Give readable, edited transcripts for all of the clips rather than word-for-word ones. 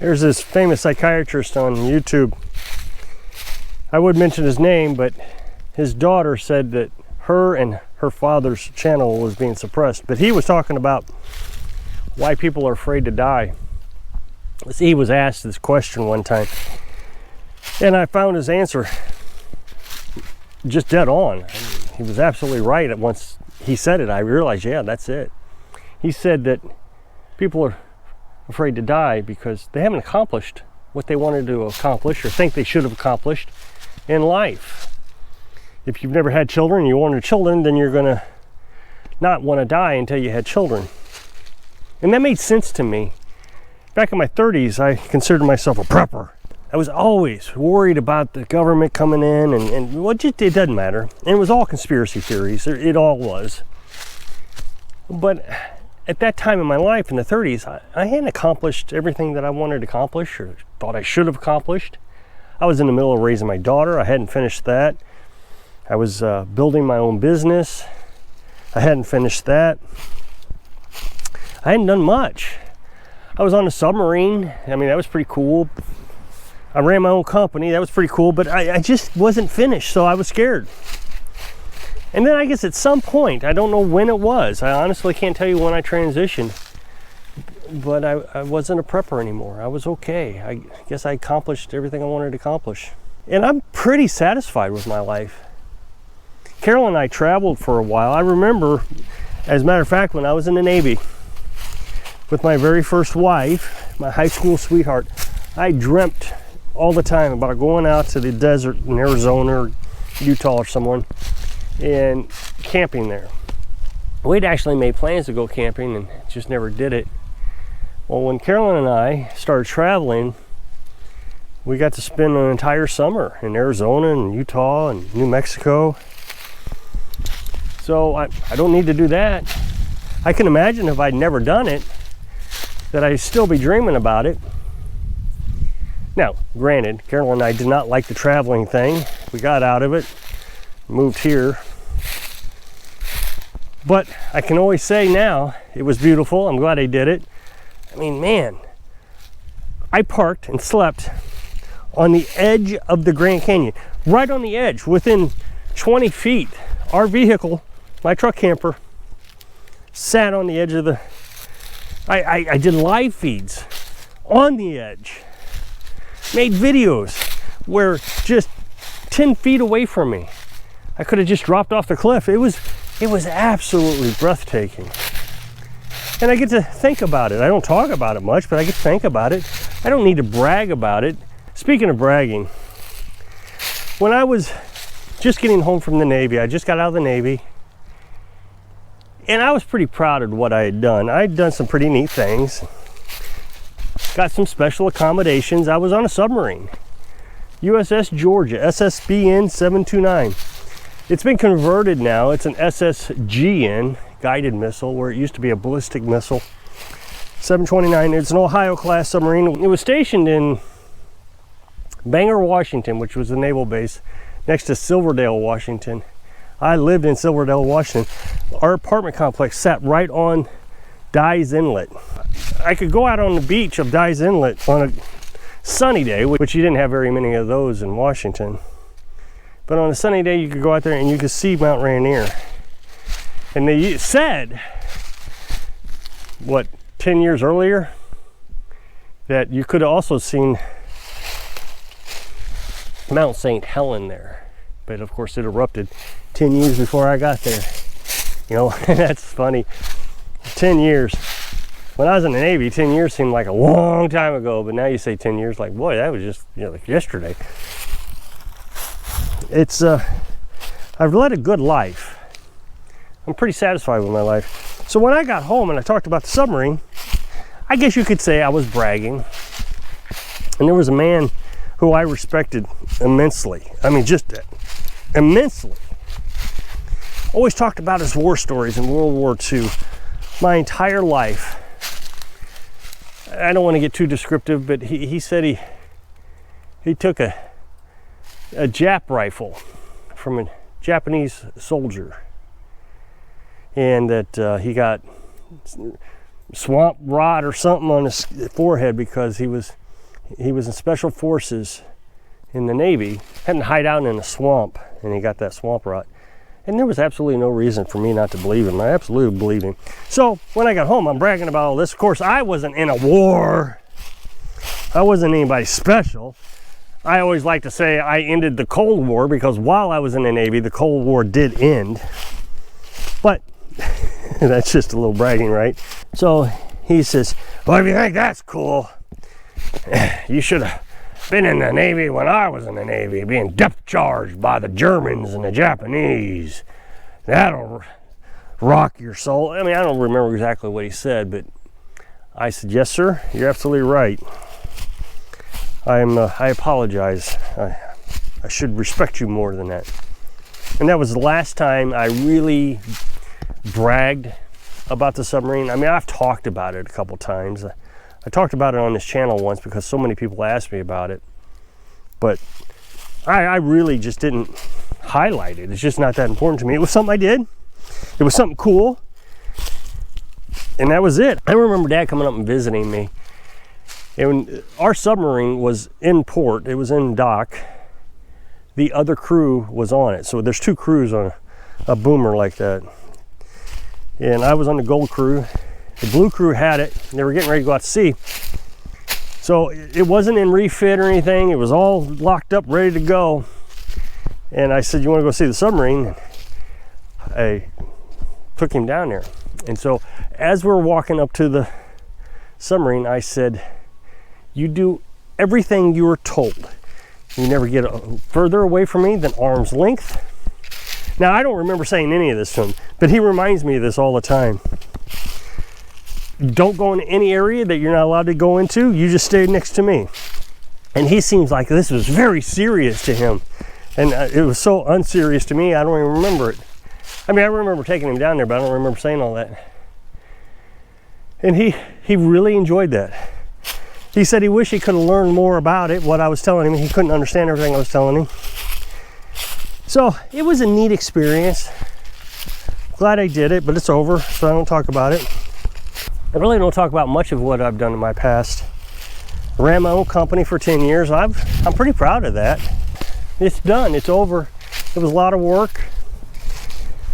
There's this famous psychiatrist on YouTube. I would mention his name, but his daughter said that her and her father's channel was being suppressed. But he was talking about why people are afraid to die. He was asked this question one time, and I found his answer just dead on. I mean, he was absolutely right. Once he said it, I realized, yeah, that's it. He said that people are afraid to die because they haven't accomplished what they wanted to accomplish or think they should have accomplished in life. If you've never had children and you wanted children, then you're going to not want to die until you had children. And that made sense to me. Back in my 30s, I considered myself a prepper. I was always worried about the government coming in and well, it doesn't matter. And it was all conspiracy theories. It all was. But at that time in my life, in the 30s, I hadn't accomplished everything that I wanted to accomplish or thought I should have accomplished. I was in the middle of raising my daughter. I hadn't finished that. I was building my own business. I hadn't finished that. I hadn't done much. I was on a submarine. I mean, that was pretty cool. I ran my own company. That was pretty cool, but I just wasn't finished, so I was scared. And then I guess at some point, I don't know when it was. I honestly can't tell you when I transitioned, but I wasn't a prepper anymore. I was okay. I guess I accomplished everything I wanted to accomplish. And I'm pretty satisfied with my life. Carolyn and I traveled for a while. I remember, as a matter of fact, when I was in the Navy with my very first wife, my high school sweetheart, I dreamt all the time about going out to the desert in Arizona or Utah or someone and camping there. We'd actually made plans to go camping and just never did it. Well, when Carolyn and I started traveling, we got to spend an entire summer in Arizona and Utah and New Mexico. So I don't need to do that. I can imagine if I'd never done it, that I'd still be dreaming about it. Now, granted, Carolyn and I did not like the traveling thing. We got out of it, moved here. But I can always say now, it was beautiful. I'm glad I did it. I mean, man, I parked and slept on the edge of the Grand Canyon, right on the edge, within 20 feet. Our vehicle, my truck camper, sat on the edge of the, I did live feeds on the edge, made videos where just 10 feet away from me, I could have just dropped off the cliff. It was absolutely breathtaking. And I get to think about it. I don't talk about it much, but I get to think about it. I don't need to brag about it. Speaking of bragging, when I was just getting home from the Navy, I just got out of the Navy, and I was pretty proud of what I had done. I had done some pretty neat things. Got some special accommodations. I was on a submarine, USS Georgia, SSBN 729. It's been converted now. It's an SSGN guided missile, where it used to be a ballistic missile. 729. It's an Ohio class submarine. It was stationed in Bangor, Washington, which was the naval base next to Silverdale, Washington. I lived in Silverdale, Washington. Our apartment complex sat right on Dyes Inlet. I could go out on the beach of Dyes Inlet on a sunny day, which you didn't have very many of those in Washington. But on a sunny day, you could go out there and you could see Mount Rainier. And they said, 10 years earlier, that you could have also seen Mount St. Helen there. But of course, it erupted 10 years before I got there. You know, that's funny. 10 years. When I was in the Navy, 10 years seemed like a long time ago, but now you say 10 years, like, boy, that was just, like yesterday. I've led a good life. I'm pretty satisfied with my life. So when I got home and I talked about the submarine, I guess you could say I was bragging. And there was a man who I respected immensely. I mean, just immensely. Always talked about his war stories in World War II. My entire life. I don't want to get too descriptive, but he said he took a Jap rifle from a Japanese soldier, and that he got swamp rot or something on his forehead because he was He was in special forces in the Navy, had to hide out in a swamp, and he got that swamp rot. And there was absolutely no reason for me not to believe him. I absolutely believe him. So when I got home, I'm bragging about all this. Of course, I wasn't in a war. I wasn't anybody special. I always like to say I ended the Cold War, because while I was in the Navy, the Cold War did end. But that's just a little bragging, right? So he says, well, if you think that's cool, you should have been in the Navy when I was in the Navy, being depth charged by the Germans and the Japanese. That'll rock your soul. I mean, I don't remember exactly what he said, but I said, yes, sir, you're absolutely right. I apologize. I should respect you more than that. And that was the last time I really bragged about the submarine. I mean, I've talked about it a couple times. I talked about it on this channel once because so many people asked me about it. But I really just didn't highlight it. It's just not that important to me. It was something I did. It was something cool. And that was it. I remember Dad coming up and visiting me. And our submarine was in port. It was in dock. The other crew was on it. So there's two crews on a boomer like that. And I was on the gold crew. The blue crew had it. They were getting ready to go out to sea. So it wasn't in refit or anything. It was all locked up, ready to go. And I said, you want to go see the submarine? I took him down there. And so as we're walking up to the submarine, I said, you do everything you were told. You never get further away from me than arm's length. Now, I don't remember saying any of this to him, but he reminds me of this all the time. Don't go into any area that you're not allowed to go into. You just stay next to me. And he seems like this was very serious to him. And it was so unserious to me, I don't even remember it. I mean, I remember taking him down there, but I don't remember saying all that. And he really enjoyed that. He said he wished he could have learned more about it, what I was telling him. He couldn't understand everything I was telling him. So it was a neat experience. Glad I did it, but it's over, so I don't talk about it. I really don't talk about much of what I've done in my past. I ran my own company for 10 years. I'm pretty proud of that. It's done, it's over. It was a lot of work.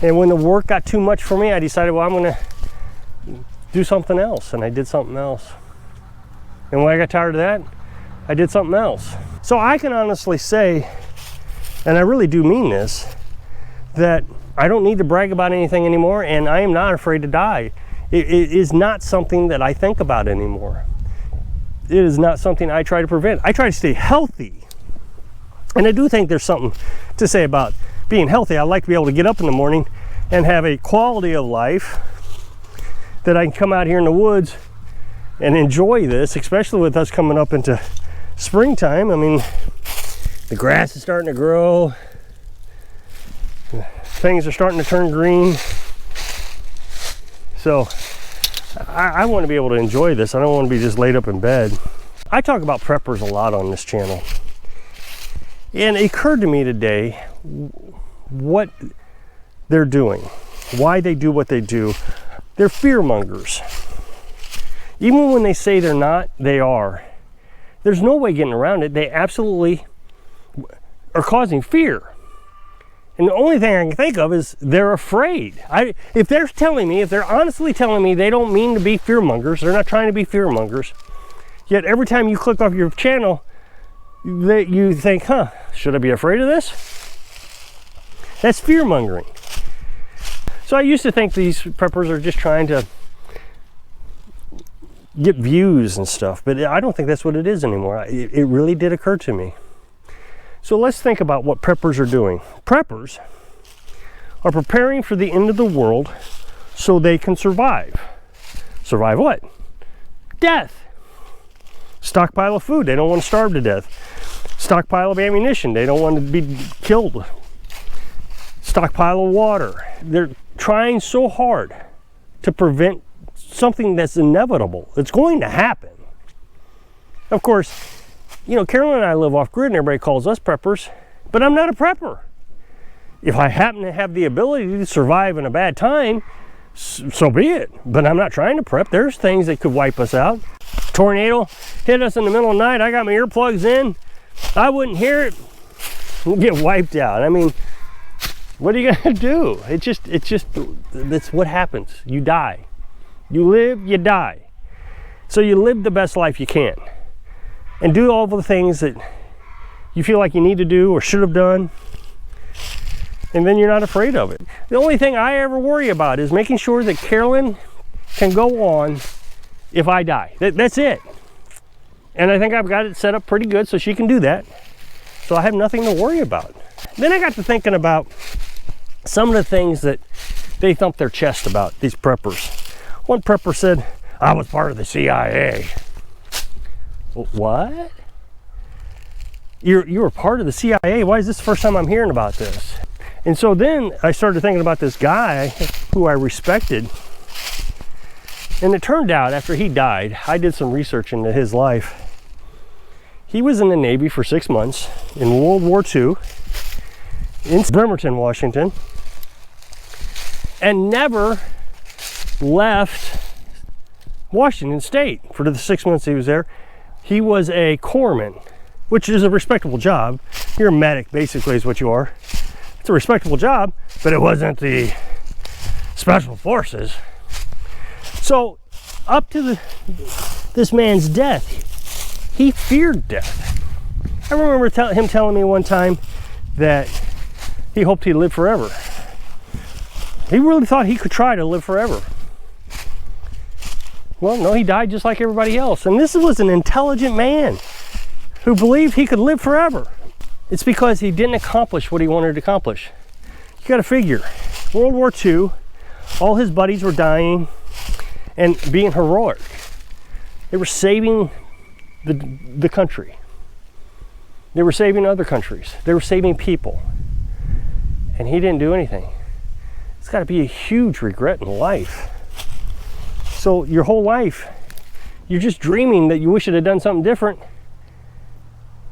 And when the work got too much for me, I decided, well, I'm gonna do something else. And I did something else. And when I got tired of that, I did something else. So I can honestly say, and I really do mean this, that I don't need to brag about anything anymore, and I am not afraid to die. It is not something that I think about anymore. It is not something I try to prevent. I try to stay healthy. And I do think there's something to say about being healthy. I like to be able to get up in the morning and have a quality of life that I can come out here in the woods and enjoy this, especially with us coming up into springtime. I mean, the grass is starting to grow. Things are starting to turn green. So I want to be able to enjoy this. I don't want to be just laid up in bed. I talk about preppers a lot on this channel. And it occurred to me today what they're doing, why they do what they do. They're fearmongers. Even when they say they're not, they are. There's no way getting around it. They absolutely are causing fear. And the only thing I can think of is they're afraid. If they're honestly telling me they don't mean to be fearmongers, they're not trying to be fearmongers, yet every time you click off your channel, that you think, should I be afraid of this? That's fearmongering. So I used to think these preppers are just trying to get views and stuff, but I don't think that's what it is anymore. It really did occur to me. So let's think about what preppers are doing. Preppers are preparing for the end of the world so they can survive. Survive what? Death. Stockpile of food. They don't want to starve to death. Stockpile of ammunition. They don't want to be killed. Stockpile of water. They're trying so hard to prevent something that's inevitable. It's going to happen. Of course, you know, Carolyn and I live off grid and everybody calls us preppers, but I'm not a prepper. If I happen to have the ability to survive in a bad time, so be it. But I'm not trying to prep. There's things that could wipe us out. Tornado hit us in the middle of the night. I got my earplugs in. I wouldn't hear it. We'd get wiped out. I mean, what are you gonna do? That's what happens. You die. You live, you die. So you live the best life you can. And do all the things that you feel like you need to do or should have done. And then you're not afraid of it. The only thing I ever worry about is making sure that Carolyn can go on if I die. That's it. And I think I've got it set up pretty good so she can do that. So I have nothing to worry about. Then I got to thinking about some of the things that they thump their chest about, these preppers. One prepper said, I was part of the CIA. What? You were part of the CIA? Why is this the first time I'm hearing about this? And so then I started thinking about this guy who I respected. And it turned out after he died, I did some research into his life. He was in the Navy for 6 months in World War II in Bremerton, Washington, and never left Washington State for the 6 months he was there. He was a corpsman, which is a respectable job. You're a medic, basically, is what you are. It's a respectable job, but it wasn't the special forces. So up to this man's death, he feared death. I remember him telling me one time that he hoped he'd live forever. He really thought he could try to live forever. Well, no, he died just like everybody else. And this was an intelligent man who believed he could live forever. It's because he didn't accomplish what he wanted to accomplish. You got to figure, World War II, all his buddies were dying and being heroic. They were saving the country. They were saving other countries. They were saving people. And he didn't do anything. It's got to be a huge regret in life. So your whole life, you're just dreaming that you wish it had done something different.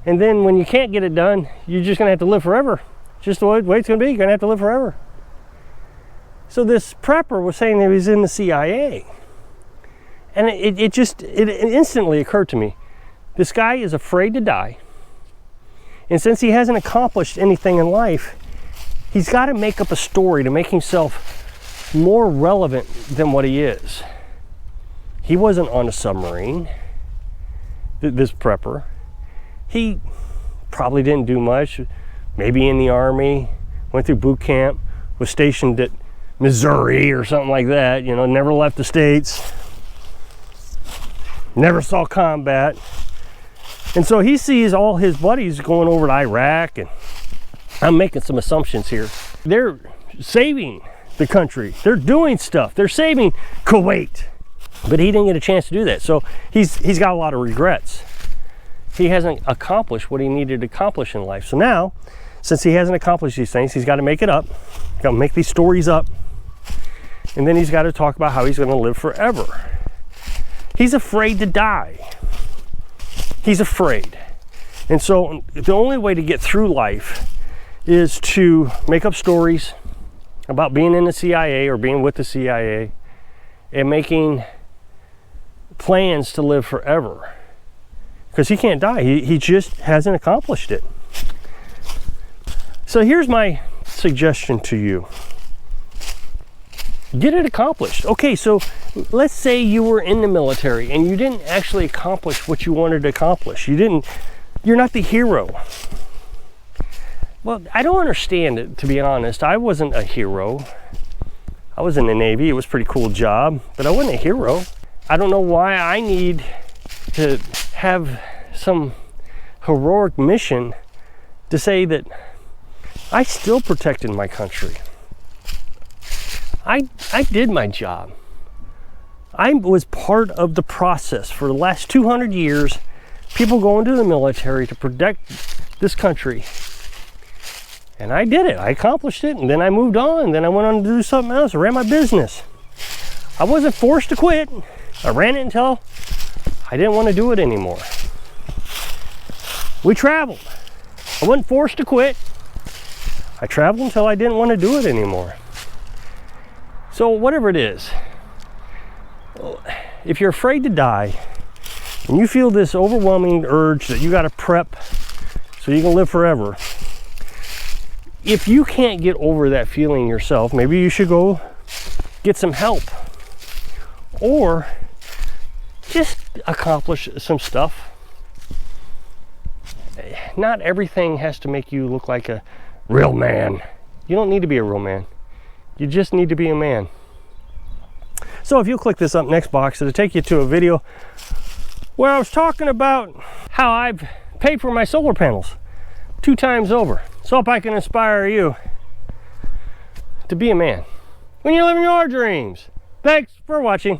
And then when you can't get it done, you're just going to have to live forever. Just the way it's going to be. You're going to have to live forever. So this prepper was saying that he was in the CIA. And it instantly occurred to me, this guy is afraid to die. And since he hasn't accomplished anything in life, he's got to make up a story to make himself more relevant than what he is. He wasn't on a submarine, this prepper. He probably didn't do much, maybe in the Army, went through boot camp, was stationed at Missouri or something like that, you know, never left the States, never saw combat. And so he sees all his buddies going over to Iraq, and I'm making some assumptions here. They're saving the country. They're doing stuff. They're saving Kuwait. But he didn't get a chance to do that. So he's got a lot of regrets. He hasn't accomplished what he needed to accomplish in life. So now, since he hasn't accomplished these things, he's got to make it up. He's got to make these stories up. And then he's got to talk about how he's going to live forever. He's afraid to die. He's afraid. And so the only way to get through life is to make up stories about being in the CIA or being with the CIA and making plans to live forever. Because he can't die. He just hasn't accomplished it. So here's my suggestion to you. Get it accomplished. Okay, so let's say you were in the military and you didn't actually accomplish what you wanted to accomplish. You're not the hero. Well, I don't understand it, to be honest. I wasn't a hero. I was in the Navy. It was a pretty cool job, but I wasn't a hero. I don't know why I need to have some heroic mission to say that I still protected my country. I did my job. I was part of the process for the last 200 years. People go into the military to protect this country. And I did it. I accomplished it. And then I moved on. Then I went on to do something else. I ran my business. I wasn't forced to quit. I ran it until I didn't want to do it anymore. We traveled. I wasn't forced to quit. I traveled until I didn't want to do it anymore. So whatever it is, if you're afraid to die, and you feel this overwhelming urge that you got to prep so you can live forever, if you can't get over that feeling yourself, maybe you should go get some help, or just accomplish some stuff. Not everything has to make you look like a real man. You don't need to be a real man. You just need to be a man. So if you'll click this up next box, it'll take you to a video where I was talking about how I've paid for my solar panels 2 times over. So if I can inspire you to be a man when you're living your dreams. Thanks for watching.